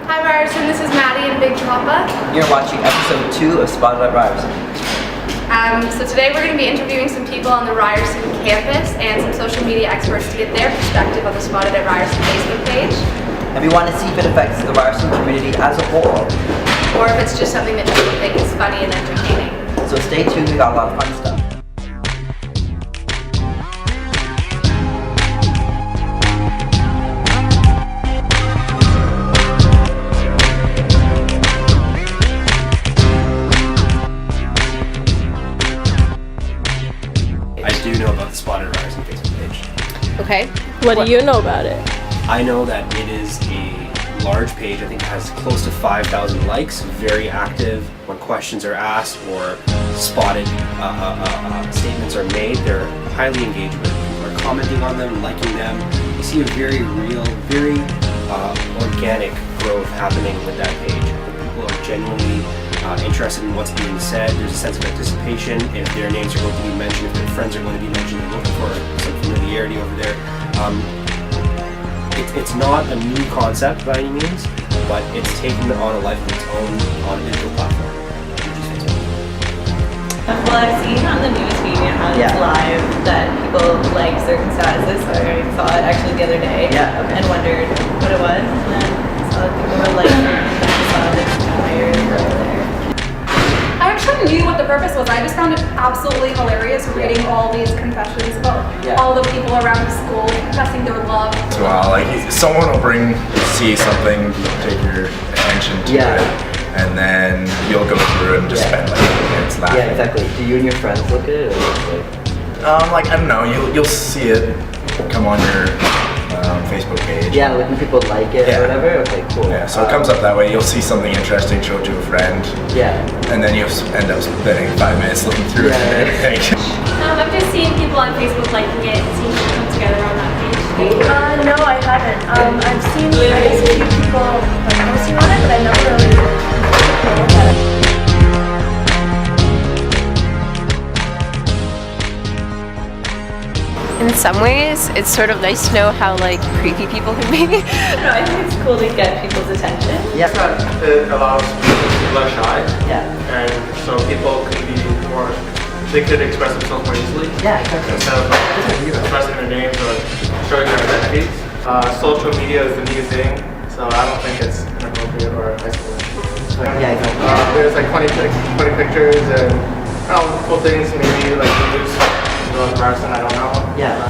Hi Ryerson, this is Maddie and Big Papa. You're watching episode 2 of Spotted at Ryerson. So today we're going to be interviewing some people on the Ryerson campus and some social media experts to get their perspective on the Spotted at Ryerson Facebook page. And we want to see if it affects the Ryerson community as a whole. Or if it's just something that people think is funny and entertaining. So stay tuned, we got a lot of fun stuff. I do know about the Spotted at Ryerson Facebook page. Okay. What do you know about it? I know that it is a large page. I think it has close to 5,000 likes, very active. When questions are asked or spotted statements are made, they're highly engaged with it. People are commenting on them, liking them. You see a very real, very organic growth happening with that page. People are genuinely interested in what's being said. There's a sense of anticipation. If their names are going to be mentioned, if their friends are going to be mentioned, they're looking for some familiarity over there. It's not a new concept by any means, but it's taken on a life of its own on a digital platform. Well, I've seen on the news media how it's live that people like certain statuses. So I saw it actually the other day and wondered what it was. And then I saw that people were like, this entire row there. I actually knew what the purpose was. I just found it absolutely hilarious reading all these confessions about all the people around the school confessing their love. Well, like someone will see something, take your attention to it, and then you'll go through it and just spend like minutes laughing. Yeah, exactly. Do you and your friends look at it? Or like I don't know, you'll see it come on your Facebook page. yeah, like when people like it or whatever? Okay, cool. Yeah, so it comes up that way. You'll see something interesting, show it to a friend. Yeah. And then you end up spending 5 minutes looking through it and everything. I've just seen people on Facebook liking it and seeing it come together on that page. No, I haven't. I've seen a few people posting on it, but I never really looked at it. In some ways, it's sort of nice to know how like creepy people can be. I think it's cool to get people's attention. Yeah. It allows people to be less shy. Yeah. And so people can be more, they could express themselves more easily. Yeah, exactly. Instead of expressing their names or showing their identities. Social media is the new thing, so I don't think it's inappropriate or isolating. Yeah, exactly. There's like 20 pictures and cool things, maybe like news. Ryerson, I don't know. Yeah.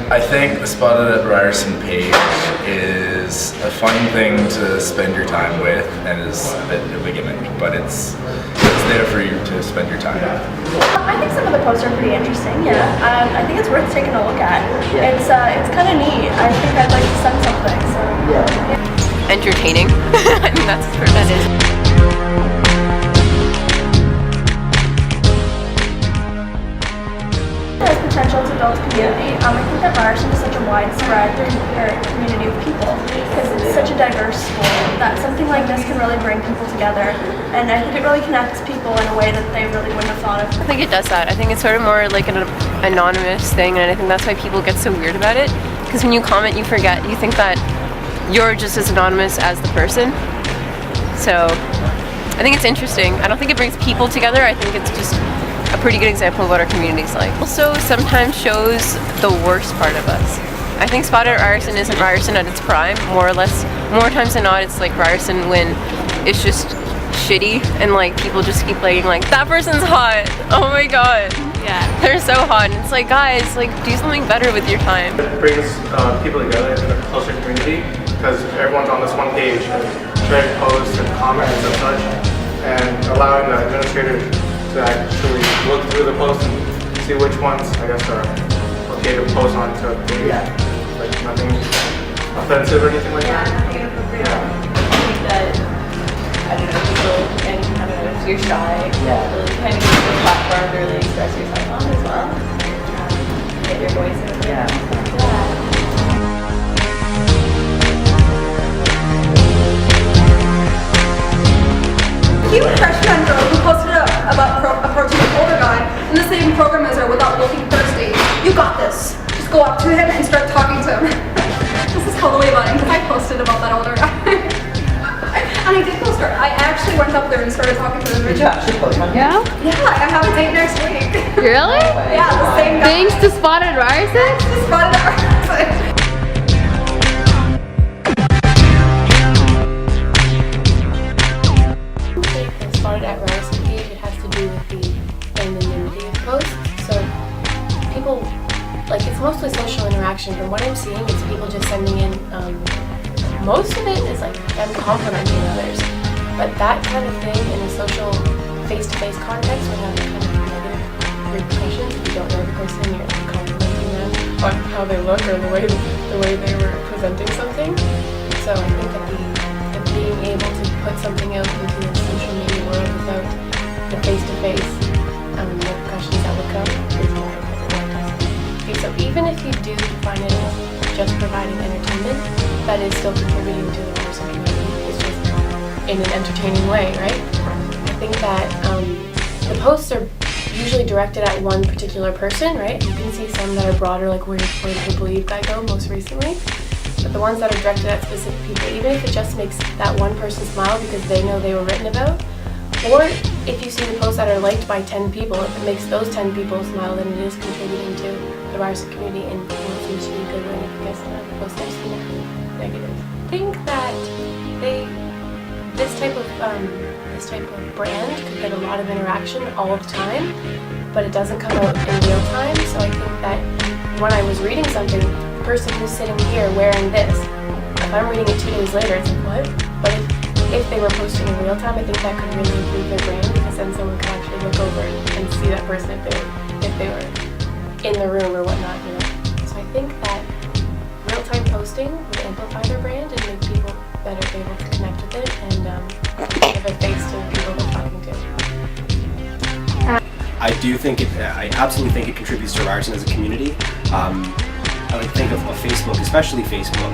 I think the Spotted at Ryerson page is a fun thing to spend your time with, and is a bit of a gimmick, but it's there for you to spend your time with. I think some of the posts are pretty interesting, I think it's worth taking a look at. It's kind of neat. I think I'd like to send something, so. Yeah. Entertaining. I mean, that's what that is. Has potential to build community. I think that Ryerson is such a widespread community of people because it's such a diverse school that something like this can really bring people together, and I think it really connects people in a way that they really wouldn't have thought of. I think it does that. I think it's sort of more like an anonymous thing, and I think that's why people get so weird about it. Because when you comment, you think that you're just as anonymous as the person. So I think it's interesting. I don't think it brings people together. I think it's just a pretty good example of what our community is like. Also sometimes shows the worst part of us. I think Spotted at Ryerson isn't Ryerson at its prime, more or less. More times than not, it's like Ryerson when it's just shitty and like people just keep playing like, that person's hot, oh my god. Yeah, they're so hot, and it's like, guys, like do something better with your time. It brings people together in a closer community because everyone's on this one page and sharing posts and comments and such, and allowing the administrator to actually look through the posts and see which ones, I guess, are okay to post onto a page. Like nothing offensive or anything like that. I think that, I don't know, people, and I don't know, if you're shy, really kind of give you a platform to really express yourself on as well. Get your voice in there. Cute freshman girl who posted about approaching an older guy in the same program as her without looking thirsty. You got this. Just go up to him and start talking to him. This is totally funny because I posted about that older guy. I And I did post her. I actually went up there and started talking to them. Did you actually post on Yeah? Yeah, I have a date next week. Really? Yeah, the same guy. Thanks to Spotted Ryerson? Just spotted at Ryerson. The Spotted at Ryerson page, it has to do with the anonymity of posts. So people, like, it's mostly social interaction. From what I'm seeing, it's people just sending in, most of it is like them complimenting others. But that kind of thing in a social face-to-face context would have kind of negative repercussions. If you don't know the person, you're complimenting them on how they look or the way they were presenting something. So I think that the being able to put something out into the social media world without the face-to-face repercussions that would come is more important. Okay, so even if you do define it as just providing entertainment, that is still contributing to the Ryerson community. It's just in an entertaining way, right? I think that the posts are usually directed at one particular person, right? You can see some that are broader, like where did the Believe guy go most recently? But the ones that are directed at specific people, even if it just makes that one person smile because they know they were written about, or if you see the posts that are liked by 10 people, if it makes those 10 people smile, then it is contributing to the Ryerson community in what seems to be a good way. I guess the posts I've seen are negative. I think that this type of brand could get a lot of interaction all the time, but it doesn't come out in real time. So I think that when I was reading something, the person who's sitting here wearing this, if I'm reading it 2 days later, it's like, what? But if they were posting in real time, I think that could really improve their brand, because then someone could actually look over and see that person if they were in the room or whatnot, you know. So I think that real-time posting would amplify their brand and make people better able to connect with it and give a face to the people they're talking to. I absolutely think it contributes to Ryerson as a community. I like to think of Facebook, especially Facebook.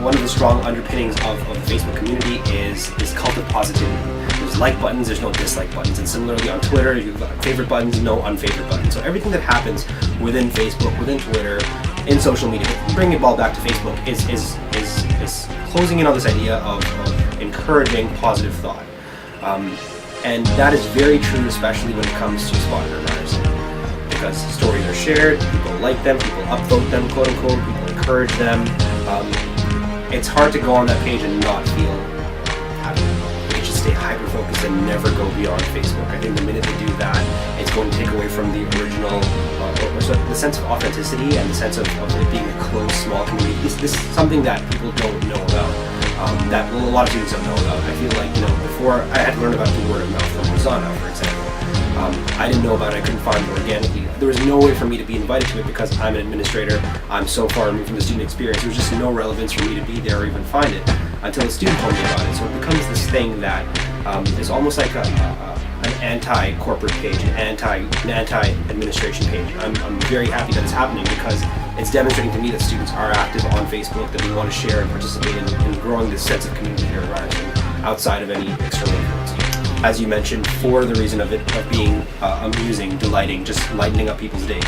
One of the strong underpinnings of the Facebook community is cult of positivity. There's like buttons, there's no dislike buttons, and similarly on Twitter, you've got favorite buttons, no unfavorite buttons. So everything that happens within Facebook, within Twitter, in social media, bringing it all back to Facebook, is closing in on this idea of encouraging positive thought. And that is very true, especially when it comes to Spotted at Ryerson, because stories are shared, people like them, people upvote them, quote unquote, people encourage them. It's hard to go on that page and not feel happy. You should stay hyper-focused and never go beyond Facebook. I think the minute they do that, it's going to take away from the original, the sense of authenticity and the sense of it being a close, small community. This is something that people don't know about, that a lot of students don't know about. I feel like, you know, before I had to learn about the word of mouth from Rosanna, for example. I didn't know about it, I couldn't find it organically. There was no way for me to be invited to it because I'm an administrator, I'm so far removed from the student experience, there was just no relevance for me to be there or even find it until a student told me about it. So it becomes this thing that is almost like an anti-corporate page, an anti-administration page. I'm very happy that it's happening because it's demonstrating to me that students are active on Facebook, that we want to share and participate in growing this sense of community here at Ryerson outside of any external influence. As you mentioned, for the reason of being amusing, delighting, just lightening up people's day.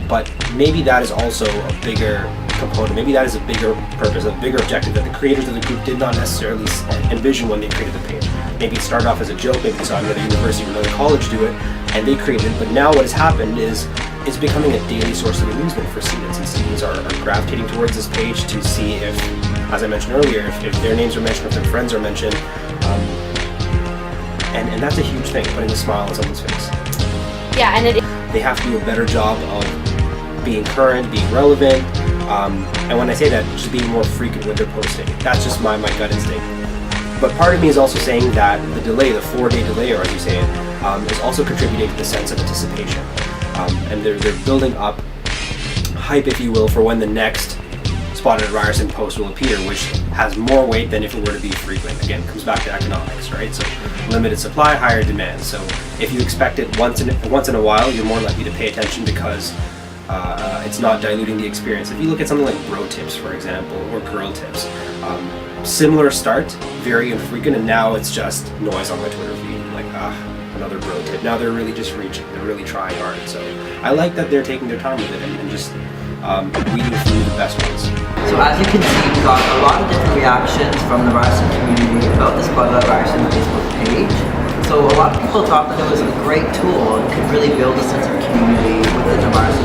But maybe that is also a bigger component, maybe that is a bigger purpose, a bigger objective that the creators of the group did not necessarily envision when they created the page. Maybe it started off as a joke, maybe they saw another university or another college do it, and they created it, but now what has happened is it's becoming a daily source of amusement for students, and students are gravitating towards this page to see if, as I mentioned earlier, if their names are mentioned, if their friends are mentioned, and that's a huge thing, putting a smile on someone's face. Yeah, and they have to do a better job of being current, being relevant, and when I say that, just being more frequent with their posting. That's just my gut instinct. But part of me is also saying that the delay, the 4-day delay, or as you say it, is also contributing to the sense of anticipation. And they're building up hype, if you will, for when the next Spotted at Ryerson post will appear, which has more weight than if it were to be frequent. Again, it comes back to economics, right? So limited supply, higher demand. So if you expect it once in a while, you're more likely to pay attention because it's not diluting the experience. If you look at something like bro tips, for example, or girl tips, similar start, very infrequent, and now it's just noise on my Twitter feed, like another bro tip. Now they're really just reaching, they're really trying hard. So I like that they're taking their time with it and just we do the best ones. So as you can see, we got a lot of different reactions from the Ryerson community about the Spotted at Ryerson Facebook page. So a lot of people thought that it was a great tool and could really build a sense of community within the Ryerson